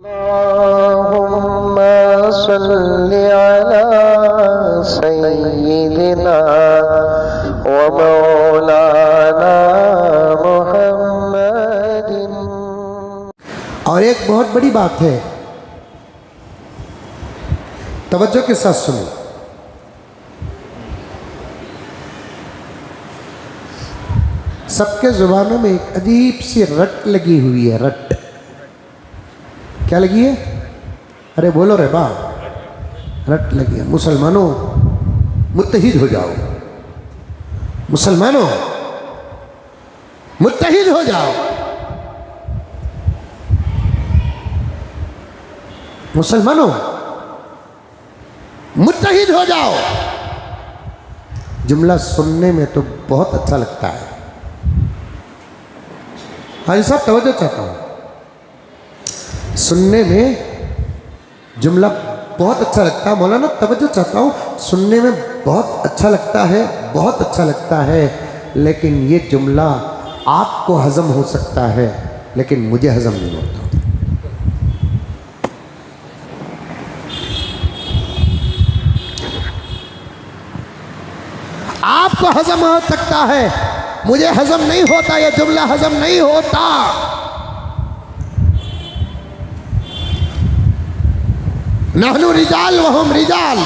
अल्लाहुम्मा सल्लि अला सय्यिदिना व मौलाना मुहम्मदिन। और एक बहुत बड़ी बात है, तवज्जो के साथ सुनो। सबके जुबानों में एक अजीब सी रट लगी हुई है। रट क्या लगी है? अरे बोलो रे बा, रट लगी है। मुसलमानों मुत्तहिद हो जाओ, मुसलमानों मुत्तहिद हो जाओ, मुसलमानों मुत्तहिद हो जाओ। जुमला सुनने में तो बहुत अच्छा लगता है। हाजी साहब तवज्जो चाहता हूं, सुनने में जुमला बहुत अच्छा लगता है। मौलाना तवज्जो चाहता हूं, सुनने में बहुत अच्छा लगता है, बहुत अच्छा लगता है, लेकिन ये जुमला आपको हजम हो सकता है, लेकिन मुझे हजम नहीं होता। आपको हजम हो सकता है, मुझे हजम नहीं होता। यह जुमला हजम नहीं होता। नहनु रिजाल वहुम रिजाल।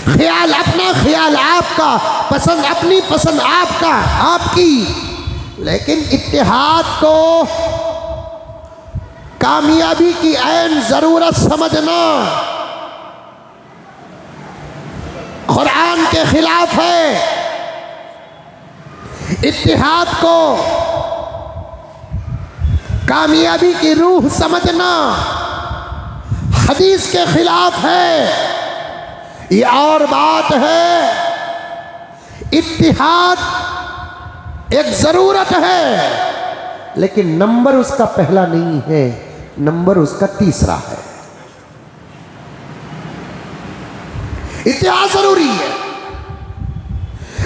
ख्याल अपना, ख्याल आपका, पसंद अपनी, पसंद आपका, आपकी, लेकिन इत्तेहाद को कामयाबी की ऐन जरूरत समझना कुरान के खिलाफ है। इत्तेहाद को कामयाबी की रूह समझना हदीस के खिलाफ है। ये और बात है, इत्तेहाद एक जरूरत है, लेकिन नंबर उसका पहला नहीं है, नंबर उसका तीसरा है। इत्तेहाद जरूरी है।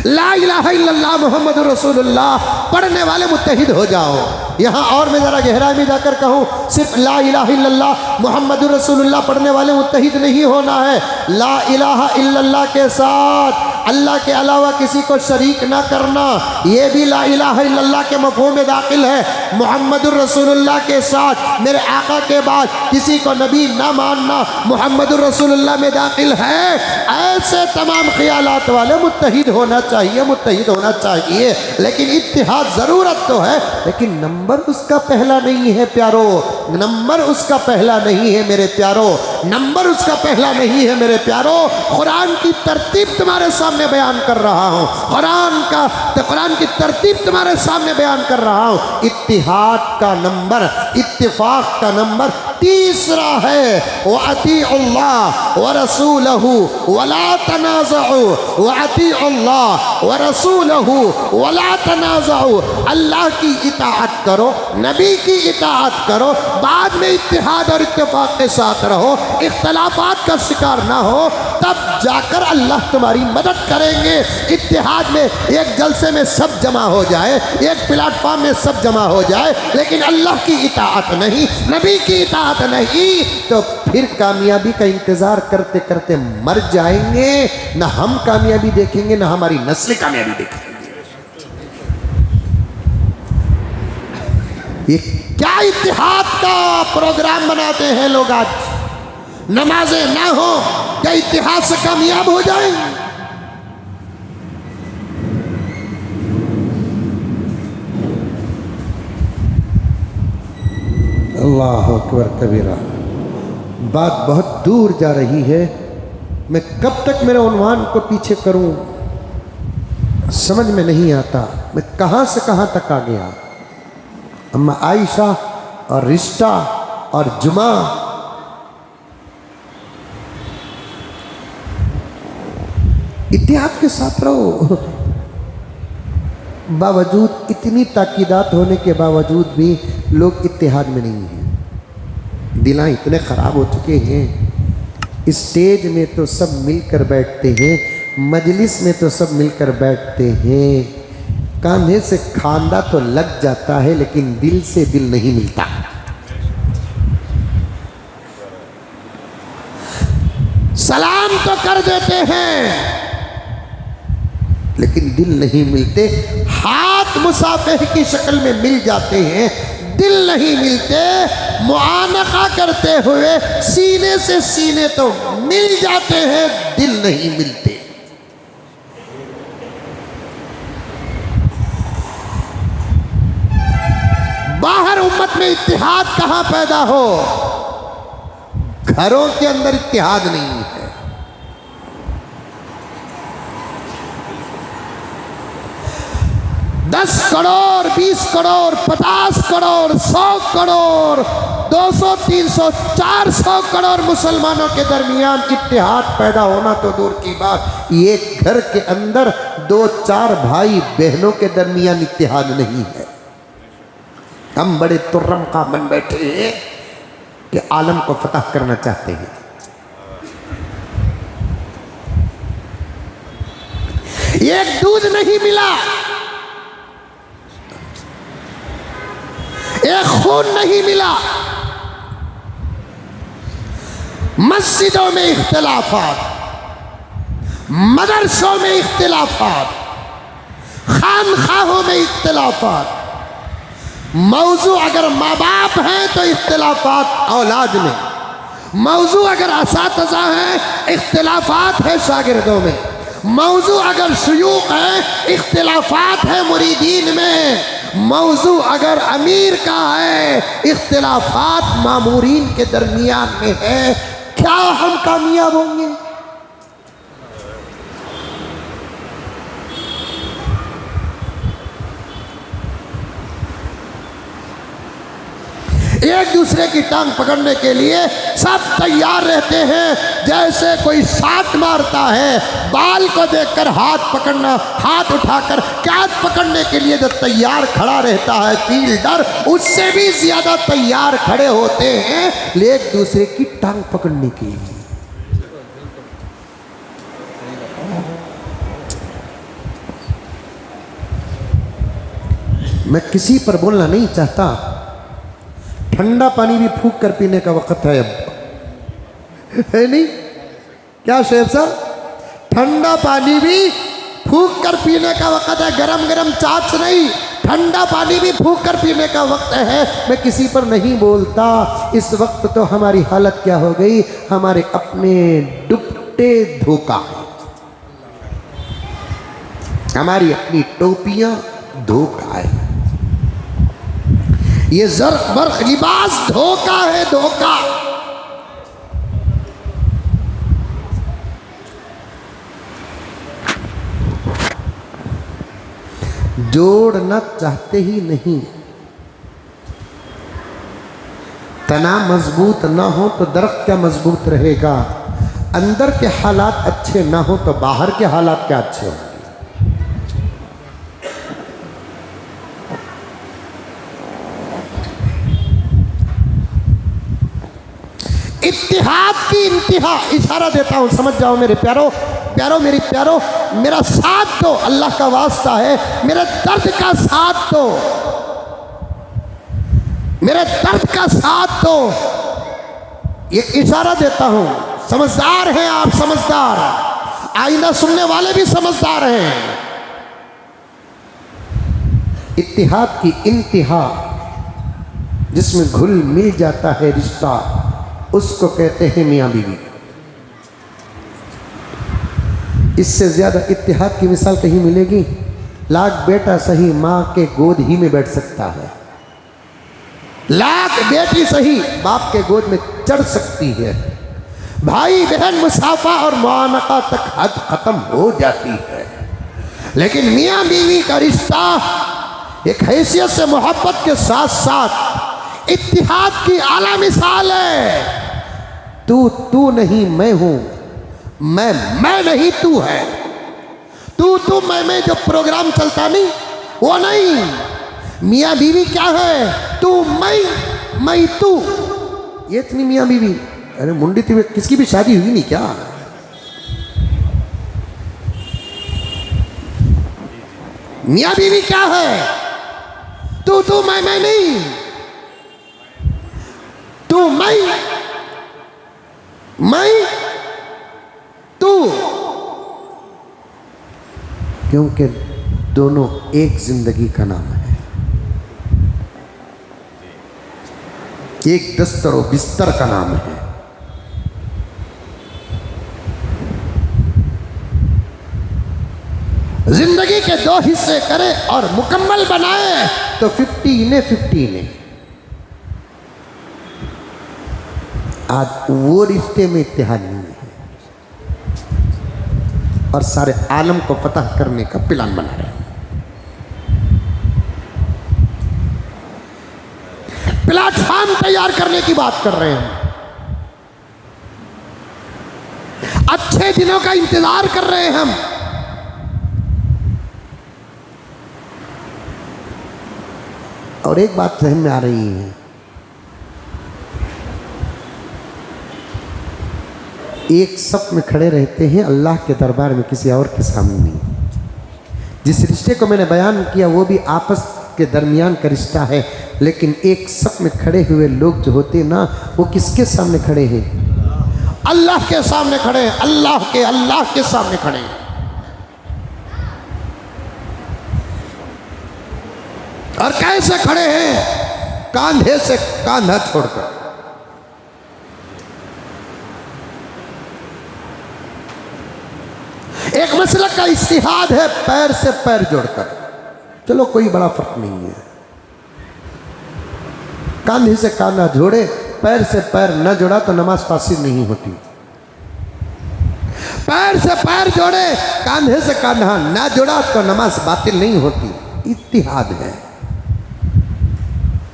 ला इलाहा इल्लल्लाह मुहम्मदुर रसूलुल्लाह पढ़ने वाले मुत्तहिद हो जाओ। यहाँ और मैं ज़रा गहराई में जाकर कहूँ, सिर्फ ला इलाहा इल्लल्लाह मुहम्मदुर रसूलुल्लाह पढ़ने वाले मुत्तहिद नहीं होना है। ला इलाहा इल्लल्लाह के साथ अल्लाह के अलावा किसी को शरीक ना करना, ये भी ला इलाहा इल्लल्लाह के मफ़हूम में दाखिल है। मुहम्मदुर रसूलुल्लाह के साथ मेरे आका के बाद किसी को नबी ना मानना मुहम्मदुर रसूलुल्लाह में दाखिल है। ऐसे तमाम ख्यालात वाले मुत्तहिद होना चाहिए, मुत्तहिद होना चाहिए, लेकिन इत्तिहाद ज़रूरत तो है, लेकिन नंबर उसका पहला नहीं है प्यारो। नंबर उसका पहला नहीं है मेरे प्यारो, नंबर उसका पहला नहीं है मेरे प्यारो। कुरान की तरतीब तुम्हारे सामने बयान कर रहा हूँ, कुरान की तरतीब तुम्हारे सामने बयान कर रहा हूँ। इत्तिहाद का नंबर, इत्तिफाक का नंबर तीसरा है। व अतीउल्लाह व रसूलहू वला तनाज़उ, व अतीउल्लाह व रसूलहू वला तनाज़उ। अल्लाह की इताअत करो, नबी की इताअत करो, बाद में इत्तिहाद और इत्तिफाक के साथ रहो, इख्तलाफात का शिकार ना हो, तब जाकर अल्लाह तुम्हारी मदद करेंगे। इत्तिहाद में एक जलसे में सब जमा हो जाए, एक प्लेटफॉर्म में सब जमा हो जाए, लेकिन अल्लाह की इताअत नहीं, नबी की इताअत नहीं, तो फिर कामयाबी का इंतजार करते करते मर जाएंगे। ना हम कामयाबी देखेंगे, ना हमारी नस्ल कामयाबी देखेंगे। ये क्या इत्तिहाद का प्रोग्राम बनाते हैं लोग आज? नमाजें ना हो क्या इत्तिहाद से कामयाब हो जाएंगे? अल्लाह अकबर कबीरा। बात बहुत दूर जा रही है। मैं कब तक मेरे उन्वान को पीछे करूं समझ में नहीं आता। मैं कहां से कहां तक आ गया। अम्मा आयशा और रिश्ता और जुमा, इत्तिहाद के साथ रहो। बावजूद इतनी ताकीदात होने के बावजूद भी लोग इत्तिहाद में नहीं हैं। दिल इतने ख़राब हो चुके हैं। स्टेज में तो सब मिलकर बैठते हैं, मजलिस में तो सब मिलकर बैठते हैं, कांधे से खांदा तो लग जाता है लेकिन दिल से दिल नहीं मिलता। कर देते हैं, लेकिन दिल नहीं मिलते। हाथ मुसाफिर की शक्ल में मिल जाते हैं, दिल नहीं मिलते। मुआनका करते हुए सीने से सीने तो मिल जाते हैं, दिल नहीं मिलते। बाहर उम्मत में इत्तिहाद कहां पैदा हो, घरों के अंदर इत्तिहाद नहीं है। दस करोड़, 20 करोड़, 50 करोड़, 100 करोड़, 200, 300, 400 करोड़ मुसलमानों के दरमियान इत्तिहाद पैदा होना तो दूर की बात, एक घर के अंदर 2-4 भाई बहनों के दरमियान इत्तिहाद नहीं है। हम बड़े तुर्रम का बन बैठे हैं कि आलम को फतह करना चाहते हैं। एक दूध नहीं मिला, एक खून नहीं मिला, मस्जिदों में इख्तिलाफात, मदरसों में इख्तिलाफात, खानखाहों में इख्तिलाफात। मौजू अगर माँ बाप हैं तो इख्तिलाफात औलाद में, मौजू अगर असातिज़ा हैं इख्तिलाफात है शागिर्दों में, मौजू अगर शुयूख है इख्तिलाफात है मुरीदीन में, मौजू अगर अमीर का है इख्तिलाफात मामूरीन के दरमियान में है। क्या हम कामयाब होंगे? एक दूसरे की टांग पकड़ने के लिए सब तैयार रहते हैं। जैसे कोई साट मारता है, बाल को देखकर हाथ पकड़ना, हाथ उठाकर कैद पकड़ने के लिए जो तैयार खड़ा रहता है फील्डर, उससे भी ज्यादा तैयार खड़े होते हैं एक दूसरे की टांग पकड़ने के लिए। मैं किसी पर बोलना नहीं चाहता, ठंडा पानी भी फूंक कर पीने का वक्त है अब, है नहीं क्या शेख साहब? ठंडा पानी भी फूंक कर पीने का वक्त है, गरम गरम चाच नहीं, ठंडा पानी भी फूंक कर पीने का वक्त है। मैं किसी पर नहीं बोलता। इस वक्त तो हमारी हालत क्या हो गई, हमारे अपने दुपट्टे धोखा है, हमारी अपनी टोपियां धोखा है, ये बर्ख लिबास धोखा है, धोखा। जोड़ना चाहते ही नहीं। तना मजबूत ना हो तो दरख्त क्या मजबूत रहेगा? अंदर के हालात अच्छे ना हो तो बाहर के हालात क्या अच्छे होंगे? इत्तिहाद की इंतहा, इशारा देता हूं, समझ जाओ मेरे प्यारो, प्यारो मेरी प्यारो, मेरा साथ दो, अल्लाह का वास्ता है, मेरे दर्द का साथ दो, मेरे दर्द का साथ दो। ये इशारा देता हूं, समझदार हैं आप, समझदार, आइंदा सुनने वाले भी समझदार हैं। इत्तिहाद की इंतहा, जिसमें घुल मिल जाता है रिश्ता, उसको कहते हैं मियाँ बीवी। इससे ज़्यादा इत्तिहाद की मिसाल कहीं मिलेगी? लाख बेटा सही माँ के गोद ही में बैठ सकता है, लाख बेटी सही बाप के गोद में चढ़ सकती है, भाई बहन मुसाफा और मुआनका तक हद खत्म हो जाती है। लेकिन मियाँ बीवी का रिश्ता एक हैसियत से मोहब्बत के साथ साथ इत्तिहाद की आला मिसाल है। तू नहीं मैं हूं, मैं नहीं तू है, तू मैं जो प्रोग्राम चलता नहीं वो नहीं। मियाँ बीवी क्या है? तू मैं तू, ये इतनी मियाँ बीवी। अरे मुंडी थी, किसकी भी शादी हुई नहीं क्या? मियाँ बीवी क्या है? तू मैं नहीं, तू मैं तू। क्योंकि दोनों एक जिंदगी का नाम है, एक दस्तर और बिस्तर का नाम है। जिंदगी के दो हिस्से करे और मुकम्मल बनाए तो 50 ने। आज वो रिश्ते में इत्तेहाद नहीं है और सारे आलम को फतह करने का प्लान बना रहे हैं। प्लेटफॉर्म तैयार करने की बात कर रहे हैं, अच्छे दिनों का इंतजार कर रहे हैं हम। और एक बात समझ में आ रही है, एक सफ में खड़े रहते हैं अल्लाह के दरबार में, किसी और के सामने नहीं। जिस रिश्ते को मैंने बयान किया वो भी आपस के दरमियान का रिश्ता है, लेकिन एक सफ में खड़े हुए लोग जो होते हैं ना, वो किसके सामने खड़े हैं? अल्लाह के सामने खड़े हैं, अल्लाह के सामने खड़े हैं। और कैसे खड़े हैं? कांधे से कांधा छोड़कर। एक मसलक का इज्तिहाद है पैर से पैर जोड़कर, चलो कोई बड़ा फर्क नहीं है। कांधे से कांधा जोड़े, पैर से पैर न जोड़ा तो नमाज फासिद नहीं होती। पैर से पैर जोड़े, कांधे से कांधा न जोड़ा तो नमाज बातिल नहीं होती। इत्तिहाद है,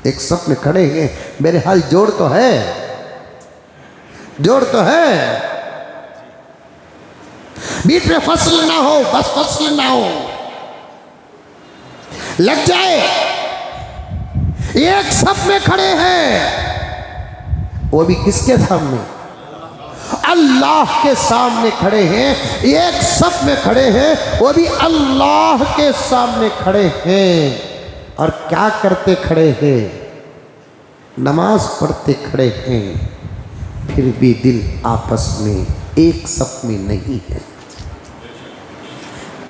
एक सफ में खड़े हैं, मेरे हाल जोड़ तो है, जोड़ तो है। बीच में फसल ना हो, बस फसल ना हो, लग जाए। एक सफ में खड़े हैं, वो भी किसके सामने? अल्लाह के सामने खड़े हैं। एक सफ में खड़े हैं, वो भी अल्लाह के सामने खड़े हैं। और क्या करते खड़े हैं? नमाज पढ़ते खड़े हैं, फिर भी दिल आपस में एक सफ में नहीं है।